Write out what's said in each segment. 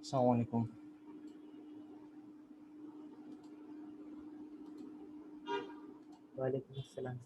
अस्सलाम वालेकुम। वालेकुम अस्सलाम।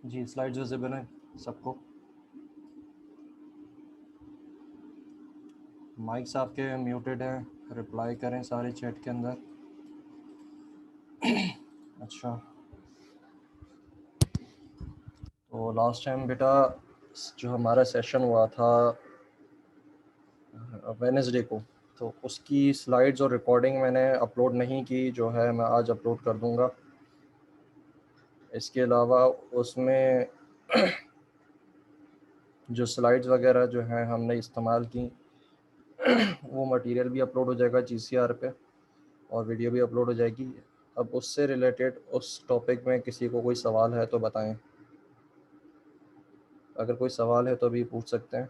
जी, स्लाइड्स विजिबल हैं सबको? माइक्स आपके म्यूटेड हैं, रिप्लाई करें सारे चैट के अंदर। अच्छा, तो लास्ट टाइम बेटा जो हमारा सेशन हुआ था वेडनेसडे को, तो उसकी स्लाइड्स और रिकॉर्डिंग मैंने अपलोड नहीं की, जो है मैं आज अपलोड कर दूंगा। इसके अलावा उसमें जो स्लाइड्स वगैरह जो हैं हमने इस्तेमाल की वो मटेरियल भी अपलोड हो जाएगा GCR पे, और वीडियो भी अपलोड हो जाएगी। अब उससे रिलेटेड उस टॉपिक में किसी को कोई सवाल है तो बताएं। अगर कोई सवाल है तो अभी पूछ सकते हैं।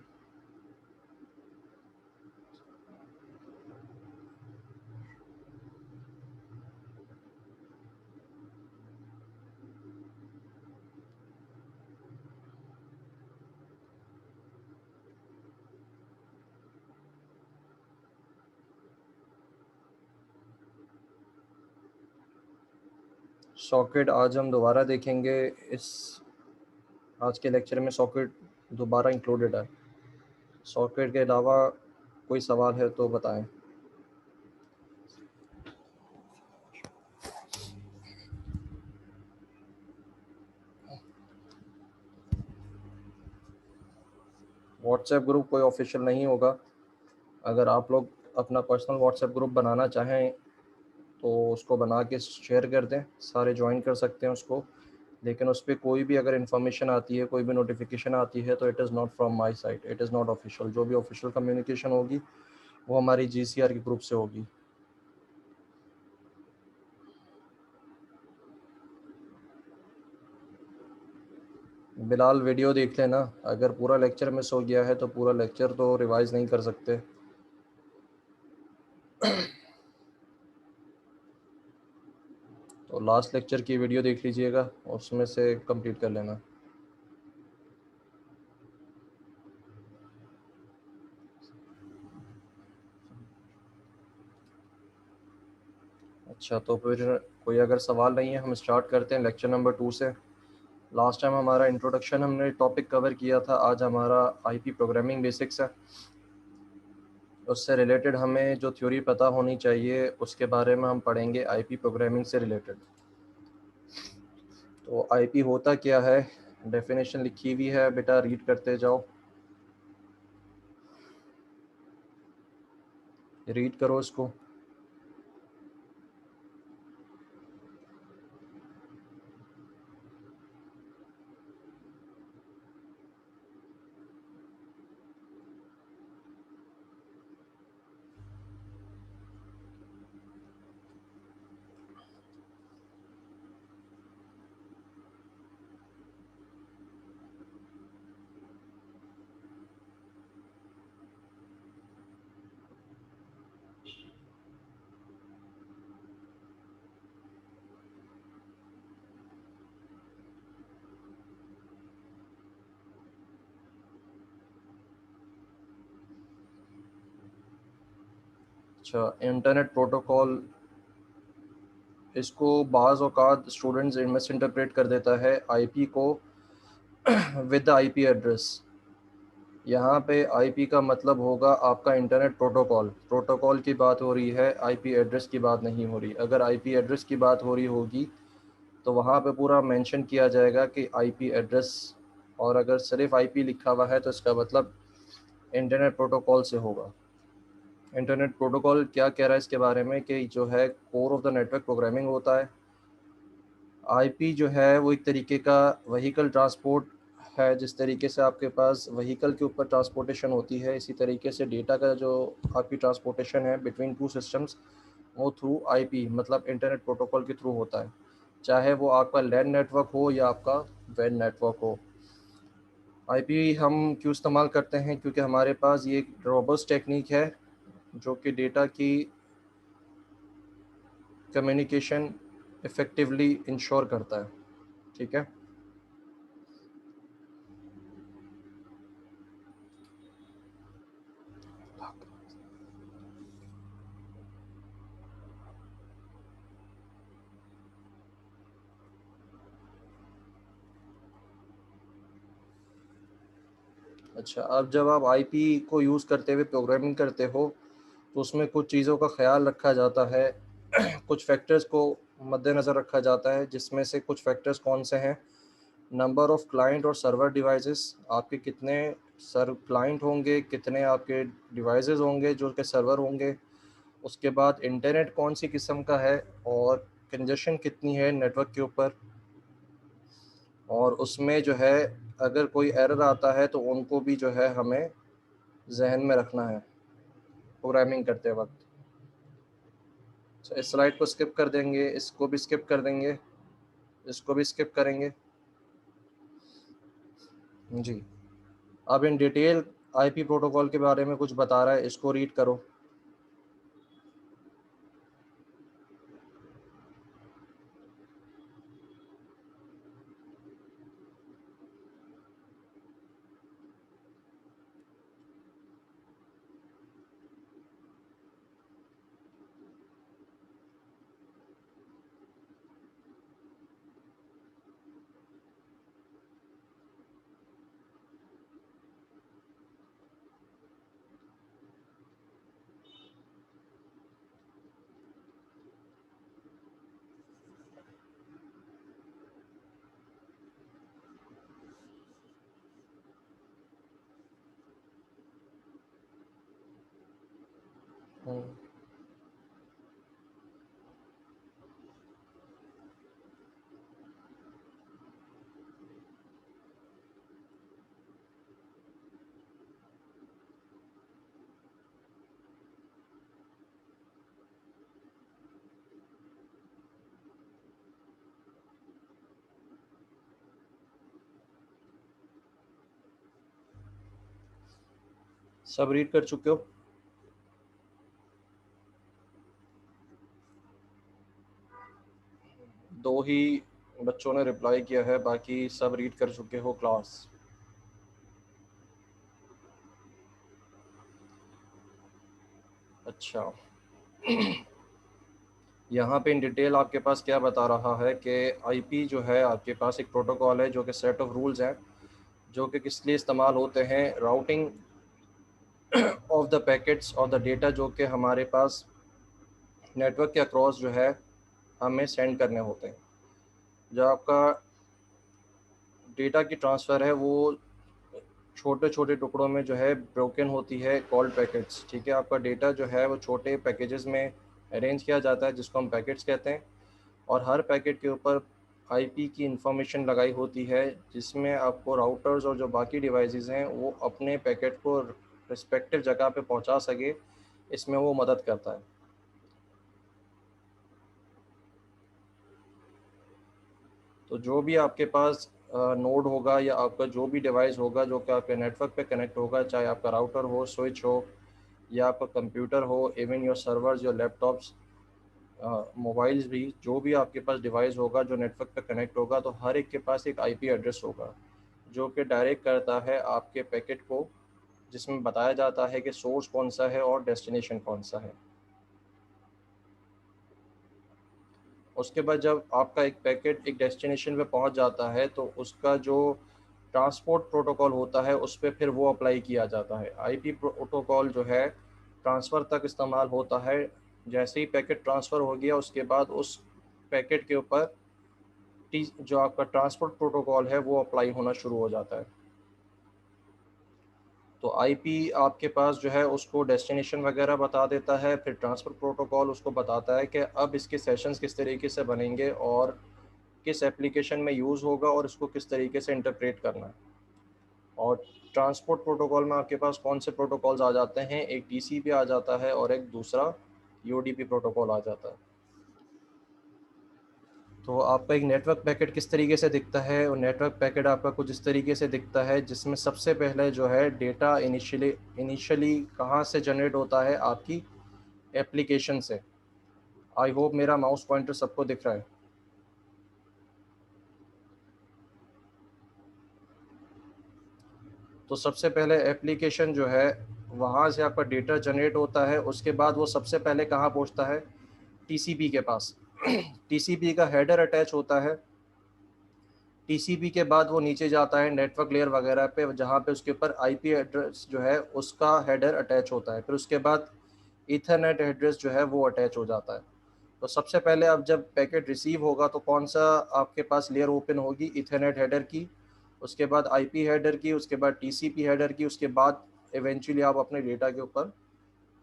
सॉकेट आज हम दोबारा देखेंगे। इस आज के लेक्चर में सॉकेट दोबारा इंक्लूडेड है। सॉकेट के अलावा कोई सवाल है तो बताएं। व्हाट्सएप ग्रुप कोई ऑफिशियल नहीं होगा। अगर आप लोग अपना पर्सनल व्हाट्सएप ग्रुप बनाना चाहें तो उसको बना के शेयर कर दें, सारे ज्वाइन कर सकते हैं उसको। लेकिन उस पर कोई भी अगर इन्फॉर्मेशन आती है, कोई भी नोटिफिकेशन आती है, तो it is not from my side, it is not official. जो भी ऑफिशियल कम्युनिकेशन होगी वो हमारी जीसीआर के ग्रुप से होगी। बिलाल वीडियो देख लेना, अगर पूरा लेक्चर मिस हो गया है तो पूरा लेक्चर तो रिवाइज नहीं कर सकते। तो लास्ट लेक्चर की वीडियो देख लीजिएगा, उसमें से कंप्लीट कर लेना। अच्छा, तो फिर कोई अगर सवाल नहीं है, हम स्टार्ट करते हैं लेक्चर नंबर 2 से। लास्ट टाइम हमारा इंट्रोडक्शन हमने टॉपिक कवर किया था, आज हमारा आईपी प्रोग्रामिंग बेसिक्स है। उससे रिलेटेड हमें जो थ्योरी पता होनी चाहिए उसके बारे में हम पढ़ेंगे, आईपी प्रोग्रामिंग से रिलेटेड। तो आईपी होता क्या है, डेफिनेशन लिखी हुई है बेटा, रीड करते जाओ, रीड करो इसको। अच्छा, इंटरनेट प्रोटोकॉल, इसको बाज़ औक़ात स्टूडेंट्स मिस इंटरप्रेट कर देता है आईपी को विद द आईपी एड्रेस। यहाँ पे आईपी का मतलब होगा आपका इंटरनेट प्रोटोकॉल। प्रोटोकॉल की बात हो रही है, आईपी एड्रेस की बात नहीं हो रही। अगर आईपी एड्रेस की बात हो रही होगी तो वहाँ पे पूरा मेंशन किया जाएगा कि आईपी एड्रेस, और अगर सिर्फ आईपी लिखा हुआ है तो इसका मतलब इंटरनेट प्रोटोकॉल से होगा। इंटरनेट प्रोटोकॉल क्या कह रहा है इसके बारे में कि जो है core of the network programming होता है। आईपी जो है वो एक तरीके का व्हीकल ट्रांसपोर्ट है। जिस तरीके से आपके पास व्हीकल के ऊपर ट्रांसपोर्टेशन होती है, इसी तरीके से डेटा का जो आपकी ट्रांसपोर्टेशन है बिटवीन टू सिस्टम्स, वो थ्रू आईपी मतलब इंटरनेट प्रोटोकॉल के थ्रू होता है। चाहे वो आपका लैन नेटवर्क हो या आपका वैन नेटवर्क हो। आईपी हम क्यों इस्तेमाल करते हैं, क्योंकि हमारे पास ये एक रोबस्ट टेक्निक है जो कि डेटा की कम्युनिकेशन इफ़ेक्टिवली इंश्योर करता है। ठीक है। अच्छा, अब जब आप आईपी को यूज़ करते हुए प्रोग्रामिंग करते हो तो उसमें कुछ चीज़ों का ख्याल रखा जाता है कुछ फैक्टर्स को मद्देनज़र रखा जाता है, जिसमें से कुछ फैक्टर्स कौन से हैं। नंबर ऑफ़ क्लाइंट और सर्वर डिवाइसेस, आपके कितने सर क्लाइंट होंगे, कितने आपके डिवाइसेस होंगे जो कि सर्वर होंगे। उसके बाद इंटरनेट कौन सी किस्म का है, और कंजेशन कितनी है नेटवर्क के ऊपर। और उसमें जो है अगर कोई एरर आता है तो उनको भी जो है हमें जहन में रखना है प्रोग्रामिंग करते वक्त। तो इस स्लाइड को स्किप कर देंगे, इसको भी स्किप कर देंगे, इसको भी स्किप करेंगे। जी, अब इन डिटेल आईपी प्रोटोकॉल के बारे में कुछ बता रहा है, इसको रीड करो। हम्म। सब रीड कर चुके हो? दो ही बच्चों ने रिप्लाई किया है, बाकी सब रीड कर चुके हो क्लास? अच्छा। यहाँ पे इन डिटेल आपके पास क्या बता रहा है कि आईपी जो है आपके पास एक प्रोटोकॉल है जो कि सेट ऑफ रूल्स हैं, जो कि किस लिए इस्तेमाल होते हैं, राउटिंग ऑफ द पैकेट्स और द डेटा जो कि हमारे पास नेटवर्क के अक्रॉस जो है हमें सेंड करने होते हैं। जो आपका डेटा की ट्रांसफ़र है वो छोटे छोटे टुकड़ों में जो है ब्रोकन होती है, कॉल्ड पैकेट्स। ठीक है, आपका डेटा जो है वो छोटे पैकेजेस में अरेंज किया जाता है जिसको हम पैकेट्स कहते हैं, और हर पैकेट के ऊपर आईपी की इंफॉर्मेशन लगाई होती है जिसमें आपको राउटर्स और जो बाकी डिवाइसेस हैं वो अपने पैकेट को रिस्पेक्टिव जगह पे पहुंचा सके, इसमें वो मदद करता है। तो जो भी आपके पास नोड होगा या आपका जो भी डिवाइस होगा जो कि आपके नेटवर्क पे कनेक्ट होगा, चाहे आपका राउटर हो, स्विच हो, या आपका कंप्यूटर हो, even your servers, your laptops, mobiles भी, जो भी आपके पास डिवाइस होगा जो नेटवर्क पे कनेक्ट होगा, तो हर एक के पास एक आईपी एड्रेस होगा जो कि डायरेक्ट करता है आपके पैकेट को, जिसमें बताया जाता है कि सोर्स कौन सा है और डेस्टिनेशन कौन सा है। उसके बाद जब आपका एक पैकेट एक डेस्टिनेशन पे पहुंच जाता है तो उसका जो ट्रांसपोर्ट प्रोटोकॉल होता है उस पर फिर वो अप्लाई किया जाता है। आईपी प्रोटोकॉल जो है ट्रांसफ़र तक इस्तेमाल होता है। जैसे ही पैकेट ट्रांसफ़र हो गया उसके बाद उस पैकेट के ऊपर जो आपका ट्रांसपोर्ट प्रोटोकॉल है वो अप्लाई होना शुरू हो जाता है। तो आईपी आपके पास जो है उसको डेस्टिनेशन वगैरह बता देता है, फिर ट्रांसफ़र प्रोटोकॉल उसको बताता है कि अब इसके सेशंस किस तरीके से बनेंगे और किस एप्लीकेशन में यूज़ होगा और इसको किस तरीके से इंटरप्रेट करना है। और ट्रांसपोर्ट प्रोटोकॉल में आपके पास कौन से प्रोटोकॉल्स आ जाते हैं, एक टीसीपी आ जाता है और एक दूसरा यूडीपी प्रोटोकॉल आ जाता है। तो आपका एक नेटवर्क पैकेट किस तरीके से दिखता है, और नेटवर्क पैकेट आपका कुछ इस तरीके से दिखता है जिसमें सबसे पहले जो है डेटा इनिशियली कहाँ से जनरेट होता है, आपकी एप्लीकेशन से। आई होप मेरा माउस पॉइंटर सबको दिख रहा है। तो सबसे पहले एप्लीकेशन जो है वहाँ से आपका डेटा जनरेट होता है, उसके बाद वो सबसे पहले कहाँ पहुँचता है, टीसीपी के पास। टीसीपी का हेडर अटैच होता है। टीसीपी के बाद वो नीचे जाता है नेटवर्क लेयर वगैरह पे, जहाँ पे उसके ऊपर आईपी एड्रेस जो है उसका हेडर अटैच होता है। फिर उसके बाद ईथरनेट एड्रेस जो है वो अटैच हो जाता है। तो सबसे पहले अब जब पैकेट रिसीव होगा तो कौन सा आपके पास लेयर ओपन होगी, ईथरनेट हेडर की, उसके बाद आईपी हेडर की, उसके बाद टीसीपी हेडर की, उसके बाद इवेंचुअली आप अपने डेटा के ऊपर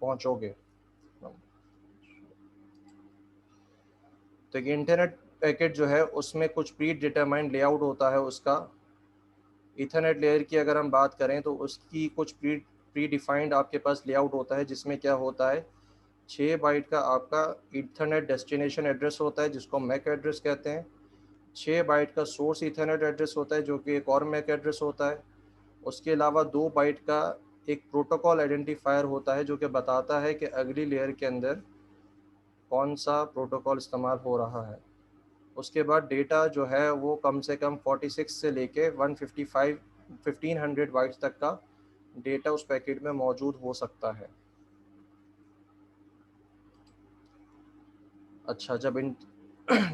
पहुंचोगे। तो इंटरनेट पैकेट जो है उसमें कुछ प्री डिटरमाइंड लेआउट होता है उसका। ईथरनेट लेयर की अगर हम बात करें तो उसकी कुछ प्री डिफाइंड आपके पास लेआउट होता है, जिसमें क्या होता है, 6 बाइट का आपका ईथरनेट डेस्टिनेशन एड्रेस होता है जिसको मैक एड्रेस कहते हैं। 6 बाइट का सोर्स ईथरनेट एड्रेस होता है जो कि एक और मैक एड्रेस होता है। उसके अलावा 2 बाइट का एक प्रोटोकॉल आइडेंटिफायर होता है जो कि बताता है कि अगली लेयर के अंदर कौन सा प्रोटोकॉल इस्तेमाल हो रहा है। उसके बाद डेटा जो है वो कम से कम 46 से लेके 155 1500 बाइट्स तक का डेटा उस पैकेट में मौजूद हो सकता है। अच्छा, जब इन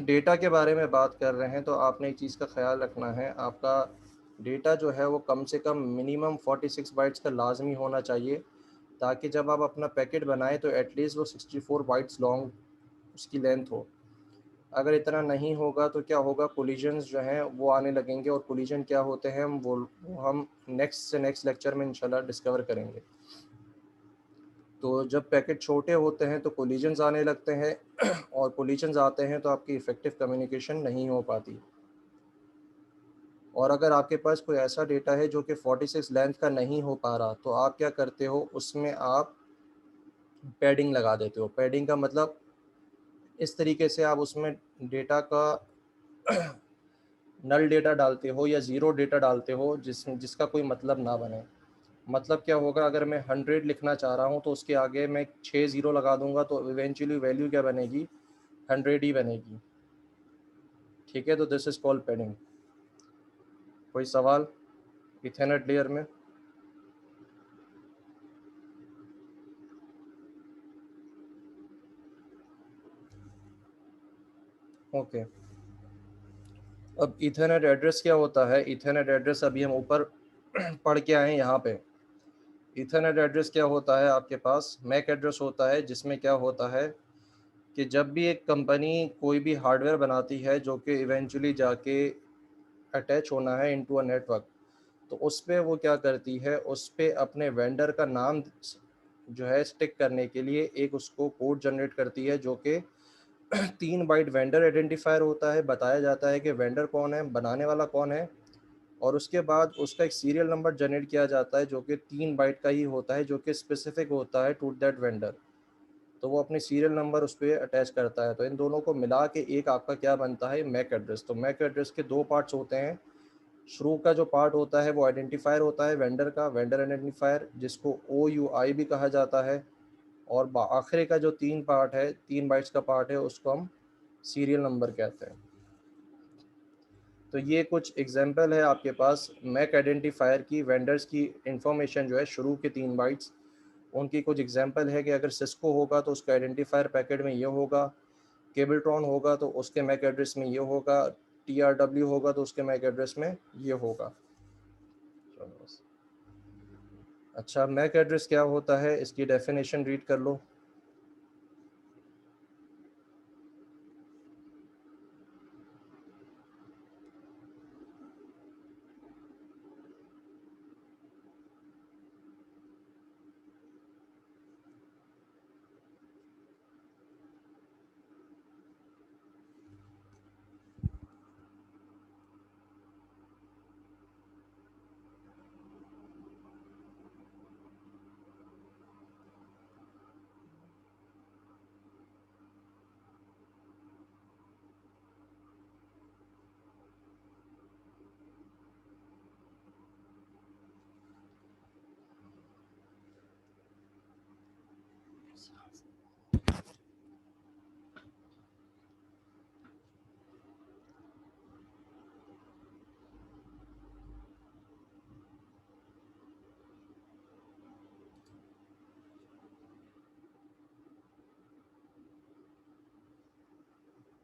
डेटा के बारे में बात कर रहे हैं तो आपने एक चीज़ का ख्याल रखना है, आपका डेटा जो है वो कम से कम मिनिमम 46 बाइट्स का लाजमी होना चाहिए, ताकि जब आप अपना पैकेट बनाएं तो एटलीस्ट वो 64 बाइट्स लॉन्ग उसकी लेंथ हो। अगर इतना नहीं होगा तो क्या होगा, कोलिजन्स जो हैं वो आने लगेंगे, और कोलिजन क्या होते हैं हम नेक्स्ट लेक्चर में इंशाल्लाह डिस्कवर करेंगे। तो जब पैकेट छोटे होते हैं तो कोलिजन्स आने लगते हैं और कोलिजन्स आते हैं तो आपकी इफ़ेक्टिव कम्युनिकेशन नहीं हो पाती। और अगर आपके पास कोई ऐसा डेटा है जो कि 46 लेंथ का नहीं हो पा रहा, तो आप क्या करते हो, उसमें आप पैडिंग लगा देते हो। पैडिंग का मतलब इस तरीके से आप उसमें डेटा का नल डेटा डालते हो या ज़ीरो डेटा डालते हो जिसका कोई मतलब ना बने। मतलब क्या होगा, अगर मैं 100 लिखना चाह रहा हूँ तो उसके आगे मैं 6 ज़ीरो लगा दूंगा तो इवेंचुअली वैल्यू क्या बनेगी, 100 ही बनेगी। ठीक है, तो दिस इज़ कॉल्ड पैडिंग। कोई सवाल इथरनेट लेयर में? ओके, अब इथरनेट एड्रेस क्या होता है? इथरनेट एड्रेस अभी हम ऊपर पढ़ के आए हैं यहाँ पे। इथरनेट एड्रेस क्या होता है, आपके पास मैक एड्रेस होता है, जिसमें क्या होता है कि जब भी एक कंपनी कोई भी हार्डवेयर बनाती है जो कि इवेंचुअली जाके अटैच होना है इनटू अ नेटवर्क, तो उस पे वो क्या करती है, उस पे अपने वेंडर का नाम जो है स्टिक करने के लिए एक उसको कोड जनरेट करती है, जो कि 3 बाइट वेंडर आइडेंटिफायर होता है। बताया जाता है कि वेंडर कौन है, बनाने वाला कौन है, और उसके बाद उसका एक सीरियल नंबर जनरेट किया जाता है जो कि 3 बाइट का ही होता है, जो कि स्पेसिफिक होता है टू दैट वेंडर। तो वो अपने सीरियल नंबर उस पर अटैच करता है। तो इन दोनों को मिला के एक आपका क्या बनता है, मैक एड्रेस। तो मैक एड्रेस के 2 पार्ट्स होते हैं। शुरू का जो पार्ट होता है वो आइडेंटिफायर होता है वेंडर का, वेंडर आइडेंटिफायर, जिसको OUI भी कहा जाता है। और आखिरी का जो 3 पार्ट है, 3 बाइट्स का पार्ट है, उसको हम सीरियल नंबर कहते हैं। तो ये कुछ एग्जांपल है आपके पास मैक आइडेंटिफायर की, वेंडर्स की इंफॉर्मेशन जो है शुरू के 3 बाइट्स, उनकी कुछ एग्जांपल है कि अगर सिस्को होगा तो उसका आइडेंटिफायर पैकेट में ये होगा, केबलट्रॉन होगा तो उसके मैक एड्रेस में ये होगा, TRW होगा तो उसके मैक एड्रेस में ये होगा। अच्छा, मैक एड्रेस क्या होता है, इसकी डेफिनेशन रीड कर लो।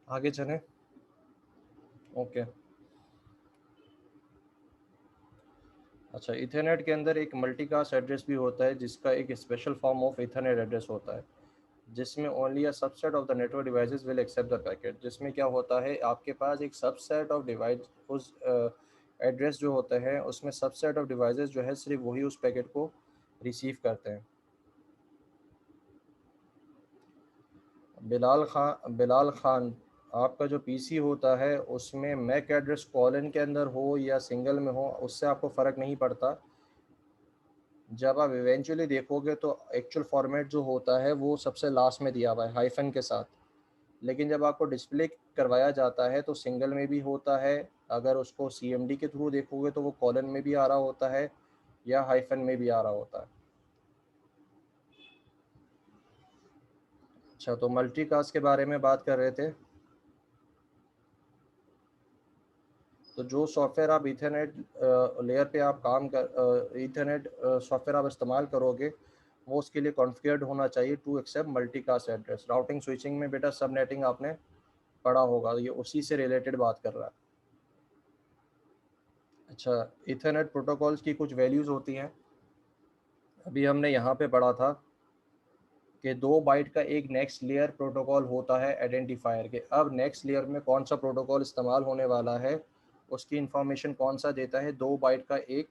आगे चलें। ओके। अच्छा, इथरनेट के अंदर एक मल्टीकास्ट एड्रेस भी होता है, जिसका एक special form of ethernet address होता है, जिसमें only a subset of the network devices will accept the packet. जिसमें क्या होता है, आपके पास एक सबसेट ऑफ डिवाइस, उस एड्रेस जो होते हैं उसमें सबसेट ऑफ डिवाइसेस जो है सिर्फ वही उस पैकेट को रिसीव करते हैं। बिलाल खान, आपका जो पीसी होता है उसमें मैक एड्रेस कॉलन के अंदर हो या सिंगल में हो, उससे आपको फ़र्क नहीं पड़ता। जब आप इवेंचुअली देखोगे तो एक्चुअल फॉर्मेट जो होता है वो सबसे लास्ट में दिया हुआ है हाइफन के साथ। लेकिन जब आपको डिस्प्ले करवाया जाता है तो सिंगल में भी होता है। अगर उसको CMD के थ्रू देखोगे तो वो कॉलन में भी आ रहा होता है या हाइफन में भी आ रहा होता है। अच्छा, तो मल्टीकास्ट के बारे में बात कर रहे थे। तो जो सॉफ्टवेयर आप इथरनेट लेयर पे आप काम कर इथरनेट सॉफ्टवेयर आप इस्तेमाल करोगे, वो उसके लिए कॉन्फ़िगर्ड होना चाहिए to accept multicast address. Routing switching में बेटा सब नेटिंग आपने पढ़ा होगा, ये उसी से रिलेटेड बात कर रहा है। अच्छा, इथरनेट प्रोटोकॉल्स की कुछ वैल्यूज़ होती हैं। अभी हमने यहाँ पे पढ़ा था कि 2 बाइट का एक नेक्स्ट लेयर प्रोटोकॉल होता है आइडेंटिफायर के। अब नेक्स्ट लेयर में कौन सा प्रोटोकॉल इस्तेमाल होने वाला है, उसकी इंफॉर्मेशन कौन सा देता है, 2 बाइट का एक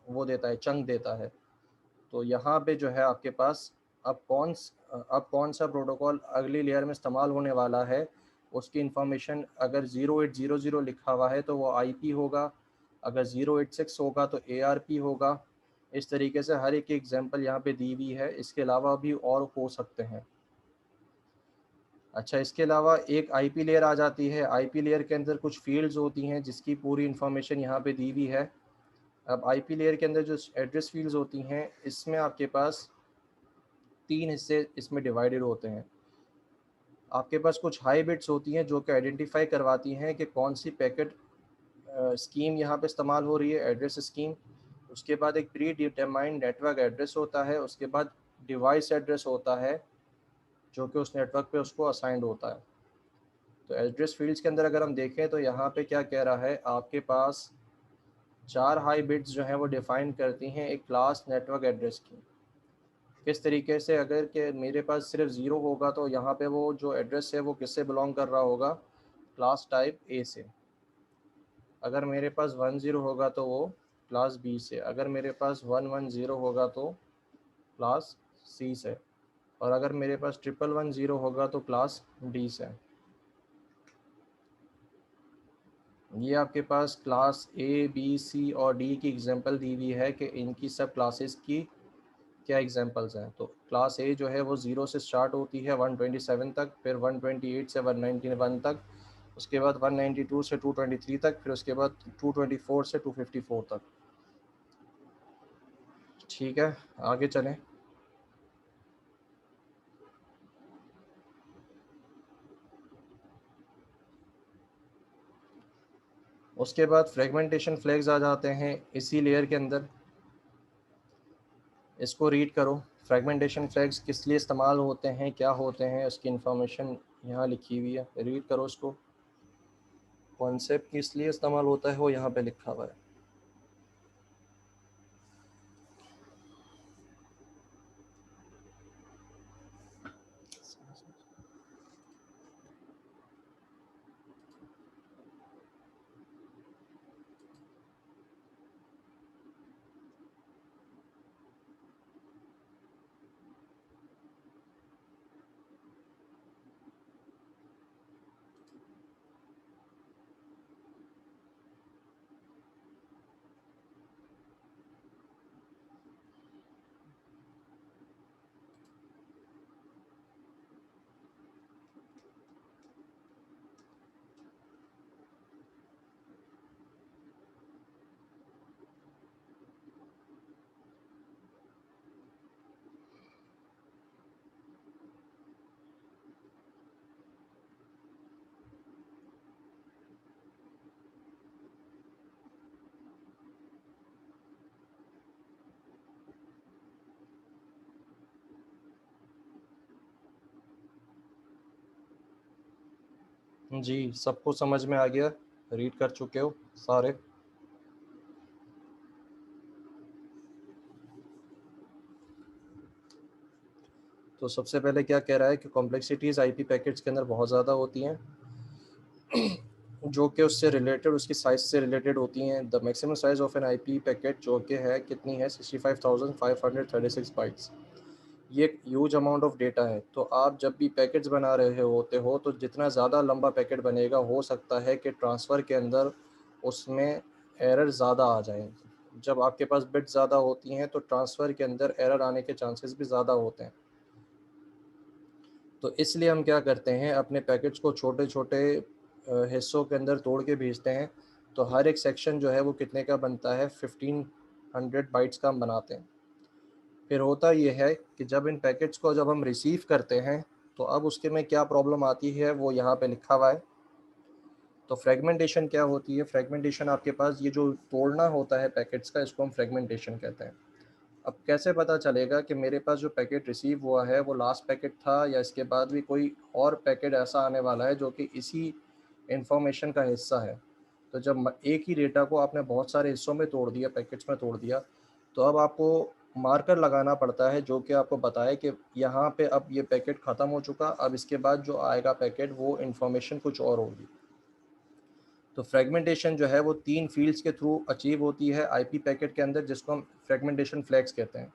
वो देता है, चंक देता है। तो यहाँ पे जो है आपके पास अब कौन सा प्रोटोकॉल अगली लेयर में इस्तेमाल होने वाला है, उसकी इंफॉर्मेशन अगर 0800 लिखा हुआ है तो वो आईपी होगा, अगर 086 होगा तो एआरपी होगा। इस तरीके से हर एक एग्जांपल यहाँ पे दी हुई है। इसके अलावा भी और हो सकते हैं। अच्छा, इसके अलावा एक आईपी लेयर आ जाती है। आईपी लेयर के अंदर कुछ फील्ड्स होती हैं जिसकी पूरी इंफॉर्मेशन यहाँ पे दी हुई है। अब आईपी लेयर के अंदर जो एड्रेस फील्ड्स होती हैं, इसमें आपके पास 3 हिस्से इसमें डिवाइडेड होते हैं। आपके पास कुछ हाई बिट्स होती हैं जो कि आइडेंटिफाई करवाती हैं कि कौन सी पैकेट स्कीम यहाँ पे इस्तेमाल हो रही है, एड्रेस स्कीम। उसके बाद एक प्री डिटरमाइंड नेटवर्क एड्रेस होता है। उसके बाद डिवाइस एड्रेस होता है जो कि उस नेटवर्क पे उसको असाइंड होता है। तो एड्रेस फील्ड्स के अंदर अगर हम देखें तो यहाँ पे क्या कह रहा है, आपके पास 4 हाई बिट्स जो हैं वो डिफाइन करती हैं एक क्लास नेटवर्क एड्रेस की। किस तरीके से, अगर कि मेरे पास सिर्फ 0 होगा तो यहाँ पे वो जो एड्रेस है वो किससे बिलोंग कर रहा होगा, क्लास टाइप ए से। अगर मेरे पास 10 होगा तो वो क्लास बी से। अगर मेरे पास 110 होगा तो क्लास सी से। और अगर मेरे पास 1110 होगा तो क्लास डी से। ये आपके पास क्लास ए बी सी और डी की एग्जांपल दी हुई है कि इनकी सब क्लासेस की क्या एग्जांपल्स हैं। तो क्लास ए जो है वो 0 से स्टार्ट होती है 127 तक, फिर 128 से 191 तक, उसके बाद 192 से 223 तक, फिर उसके बाद 224 से 254 तक। ठीक है, आगे चलें। उसके बाद फ्रेगमेंटेशन फ्लैग्स आ जाते हैं इसी लेयर के अंदर। इसको रीड करो। फ्रेगमेंटेशन फ्लैग्स किस लिए इस्तेमाल होते हैं, क्या होते हैं, उसकी इंफॉर्मेशन यहाँ लिखी हुई है, रीड करो उसको। कॉन्सेप्ट किस लिए इस्तेमाल होता है वो यहाँ पे लिखा हुआ है। जी, सबको समझ में आ गया, रीड कर चुके हो सारे। तो सबसे पहले क्या कह रहा है कि कॉम्प्लेक्सिटीज़ आईपी पैकेट्स के अंदर बहुत ज़्यादा होती हैं जो कि उससे रिलेटेड, उसकी साइज़ से रिलेटेड होती हैं। The maximum size of N IP packet जो कि है कितनी है, 65,536 बाइट्स। ये एक ह्यूज अमाउंट ऑफ डेटा है। तो आप जब भी पैकेट्स बना रहे होते हो तो जितना ज़्यादा लंबा पैकेट बनेगा, हो सकता है कि ट्रांसफ़र के अंदर उसमें एरर ज़्यादा आ जाए। जब आपके पास बिट ज़्यादा होती हैं तो ट्रांसफ़र के अंदर एरर आने के चांसेस भी ज़्यादा होते हैं। तो इसलिए हम क्या करते हैं, अपने पैकेट्स को छोटे छोटे हिस्सों के अंदर तोड़ के भेजते हैं। तो हर एक सेक्शन जो है वो कितने का बनता है, 1500 बाइट्स का हम बनाते हैं। फिर होता ये है कि जब इन पैकेट्स को जब हम रिसीव करते हैं तो अब उसके में क्या प्रॉब्लम आती है वो यहाँ पे लिखा हुआ है। तो फ्रेगमेंटेशन क्या होती है, फ्रेगमेंटेशन आपके पास ये जो तोड़ना होता है पैकेट्स का, इसको हम फ्रेगमेंटेशन कहते हैं। अब कैसे पता चलेगा कि मेरे पास जो पैकेट रिसीव हुआ है वो लास्ट पैकेट था या इसके बाद भी कोई और पैकेट ऐसा आने वाला है जो कि इसी इंफॉर्मेशन का हिस्सा है। तो जब एक ही डेटा को आपने बहुत सारे हिस्सों में तोड़ दिया, पैकेट्स में तोड़ दिया, तो अब आपको मार्कर लगाना पड़ता है जो कि आपको बताए कि यहाँ पे अब ये पैकेट ख़त्म हो चुका, अब इसके बाद जो आएगा पैकेट वो इन्फॉर्मेशन कुछ और होगी। तो फ्रेगमेंटेशन जो है वो 3 फील्ड्स के थ्रू अचीव होती है आईपी पैकेट के अंदर, जिसको हम फ्रेगमेंटेशन फ्लैग्स कहते हैं।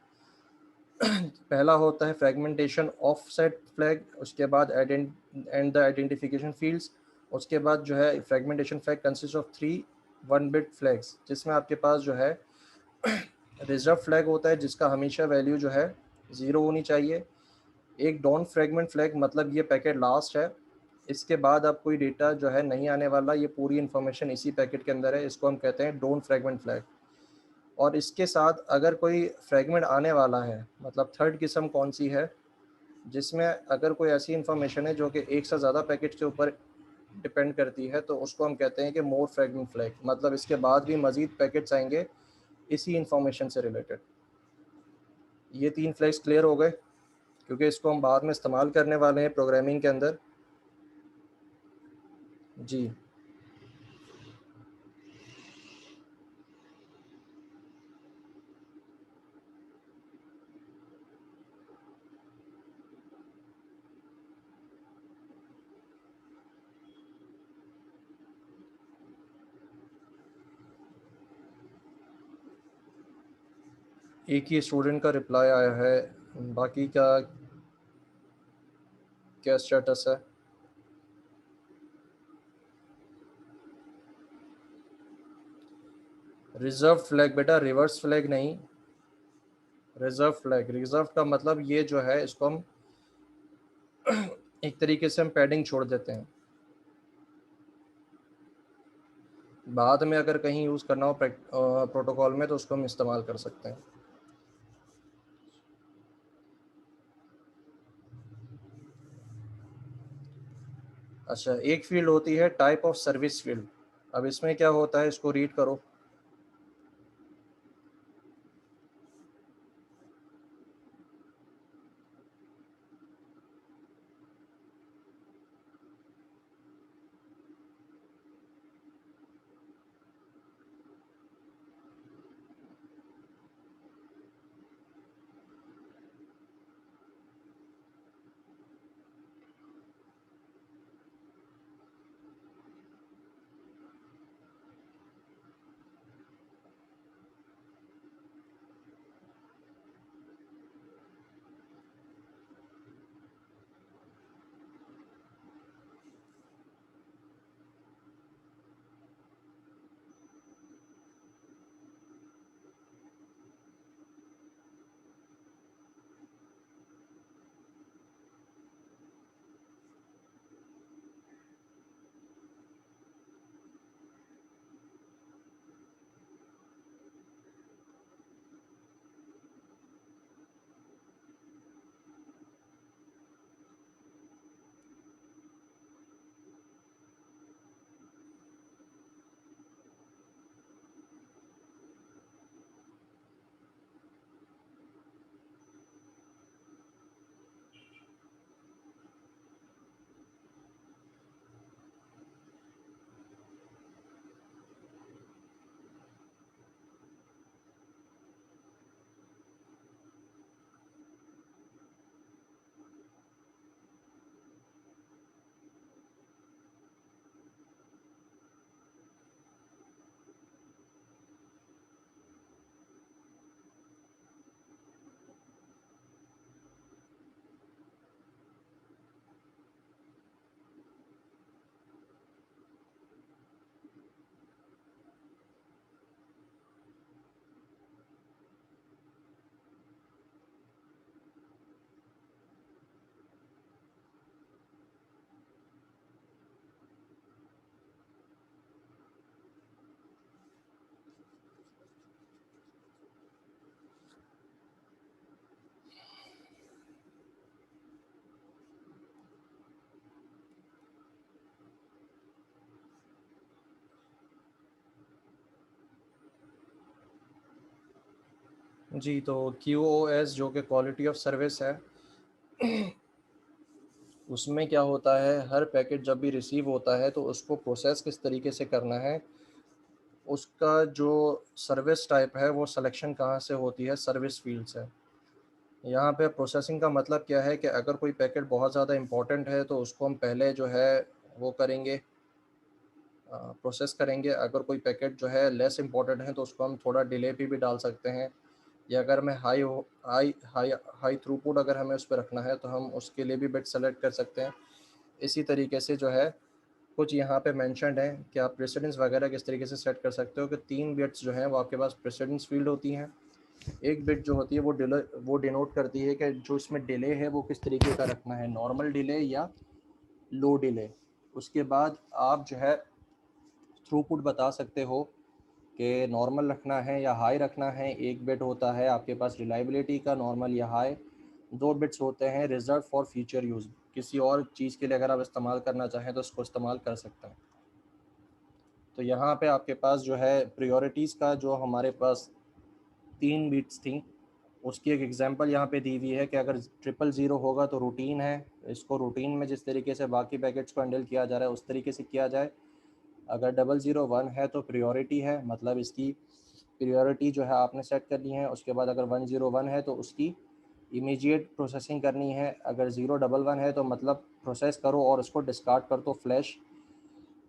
पहला होता है फ्रेगमेंटेशन ऑफसेट फ्लैग, उसके बाद एंड द आइडेंटिफिकेशन फील्ड्स। उसके बाद जो है fragmentation flag consist of 3 1 bit flags, जिसमें आपके पास जो है रिजर्व फ्लैग होता है जिसका हमेशा वैल्यू जो है 0 होनी चाहिए। एक डॉन फ्रेगमेंट फ्लैग, मतलब ये पैकेट लास्ट है, इसके बाद अब कोई डेटा जो है नहीं आने वाला, ये पूरी इन्फॉर्मेशन इसी पैकेट के अंदर है, इसको हम कहते हैं डोंट फ्रेगमेंट फ्लैग। और इसके साथ अगर कोई फ्रेगमेंट आने वाला है, मतलब थर्ड किस्म कौन सी है, जिसमें अगर कोई ऐसी इन्फॉर्मेशन है जो कि एक से ज़्यादा पैकेट के ऊपर डिपेंड करती है, तो उसको हम कहते हैं कि मोर फ्रेगमेंट फ्लैग, मतलब इसके बाद भी मज़ीद पैकेट्स आएंगे इसी इन्फॉर्मेशन से रिलेटेड। ये 3 फ्लैग्स क्लियर हो गए, क्योंकि इसको हम बाद में इस्तेमाल करने वाले हैं प्रोग्रामिंग के अंदर। जी। एक ही स्टूडेंट का रिप्लाई आया है, बाकी का क्या स्टेटस है? रिजर्व फ्लैग बेटा, रिवर्स फ्लैग नहीं, रिजर्व फ्लैग। रिजर्व का मतलब ये जो है, इसको हम एक तरीके से हम पैडिंग छोड़ देते हैं, बाद में अगर कहीं यूज़ करना हो प्रोटोकॉल में तो उसको हम इस्तेमाल कर सकते हैं। अच्छा, एक फील्ड होती है टाइप ऑफ सर्विस फील्ड। अब इसमें क्या होता है, इसको रीड करो। जी, तो QoS जो कि क्वालिटी ऑफ सर्विस है, उसमें क्या होता है, हर पैकेट जब भी रिसीव होता है तो उसको प्रोसेस किस तरीके से करना है, उसका जो सर्विस टाइप है वो सिलेक्शन कहाँ से होती है, सर्विस फील्ड से। यहाँ पे प्रोसेसिंग का मतलब क्या है कि अगर कोई पैकेट बहुत ज़्यादा इम्पोर्टेंट है तो उसको हम पहले जो है वो करेंगे, प्रोसेस करेंगे। अगर कोई पैकेट जो है लेस इम्पोर्टेंट है तो उसको हम थोड़ा डिले पे भी डाल सकते हैं। या अगर मैं high high high high throughput अगर हमें उस पर रखना है तो हम उसके लिए भी बिट सेलेक्ट कर सकते हैं। इसी तरीके से जो है कुछ यहाँ पे मेंशन्ड है कि आप प्रेसिडेंस वगैरह किस तरीके से सेट कर सकते हो कि 3 बिट्स जो हैं वो आपके पास प्रेसिडेंस फील्ड होती हैं। एक बिट जो होती है वो डिनोट करती है कि जो इसमें डिले है वो किस तरीके का रखना है, नॉर्मल डिले या लो डिले। उसके बाद आप जो है थ्रूपुट बता सकते हो कि नॉर्मल रखना है या हाई रखना है। एक बिट होता है आपके पास रिलायबिलिटी का, नॉर्मल या हाई। 2 बिट्स होते हैं रिजर्व फॉर फ्यूचर यूज़, किसी और चीज़ के लिए अगर आप इस्तेमाल करना चाहें तो उसको इस्तेमाल कर सकते हैं। तो यहाँ पे आपके पास जो है प्रायोरिटीज़ का जो हमारे पास 3 बिट्स थी, उसकी एक एग्जांपल यहाँ पे दी हुई है कि अगर 000 होगा तो रूटीन है, इसको रूटीन में जिस तरीके से बाकी पैकेट्स को हैंडल किया जा रहा है उस तरीके से किया जाए। अगर 001 है तो प्रायोरिटी है, मतलब इसकी प्रायोरिटी जो है आपने सेट करनी है। उसके बाद अगर 101 है तो उसकी इमीडिएट प्रोसेसिंग करनी है। अगर 011 है तो मतलब प्रोसेस करो और उसको डिस्कार्ड कर दो फ्लैश।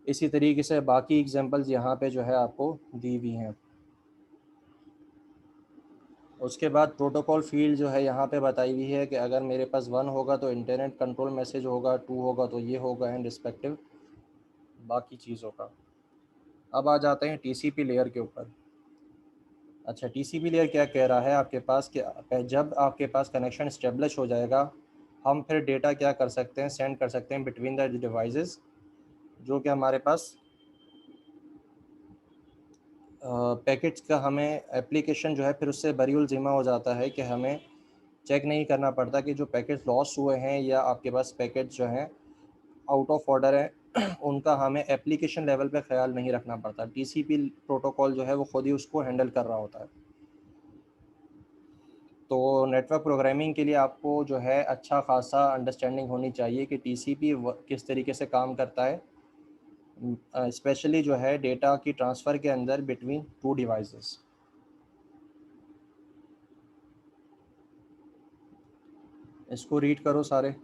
इसी तरीके से बाकी एग्जांपल्स यहाँ पे जो है आपको दी हुई हैं। उसके बाद प्रोटोकॉल फील्ड जो है यहाँ पे बताई हुई है कि अगर मेरे पास 1 होगा तो इंटरनेट कंट्रोल मैसेज होगा, 2 होगा तो ये होगा, एंड रिस्पेक्टिव बाकी चीज़ों का। अब आ जाते हैं टीसीपी लेयर के ऊपर। अच्छा, टीसीपी लेयर क्या कह रहा है आपके पास कि जब आपके पास कनेक्शन इस्टेब्लिश हो जाएगा, हम फिर डेटा क्या कर सकते हैं, सेंड कर सकते हैं बिटवीन द डिवाइसेस, जो कि हमारे पास पैकेट्स का हमें एप्लीकेशन जो है फिर उससे बरीउल ज़िम्मा हो जाता है कि हमें चेक नहीं करना पड़ता कि जो पैकेट लॉस हुए हैं या आपके पास पैकेट जो हैं आउट ऑफ ऑर्डर है उनका हमें एप्लीकेशन लेवल पे ख्याल नहीं रखना पड़ता। टीसीपी प्रोटोकॉल जो है वो खुद ही उसको हैंडल कर रहा होता है। तो नेटवर्क प्रोग्रामिंग के लिए आपको जो है अच्छा खासा अंडरस्टैंडिंग होनी चाहिए कि टीसीपी किस तरीके से काम करता है, स्पेशली जो है डेटा की ट्रांसफ़र के अंदर बिटवीन 2 डिवाइसेस। इसको रीड करो सारे।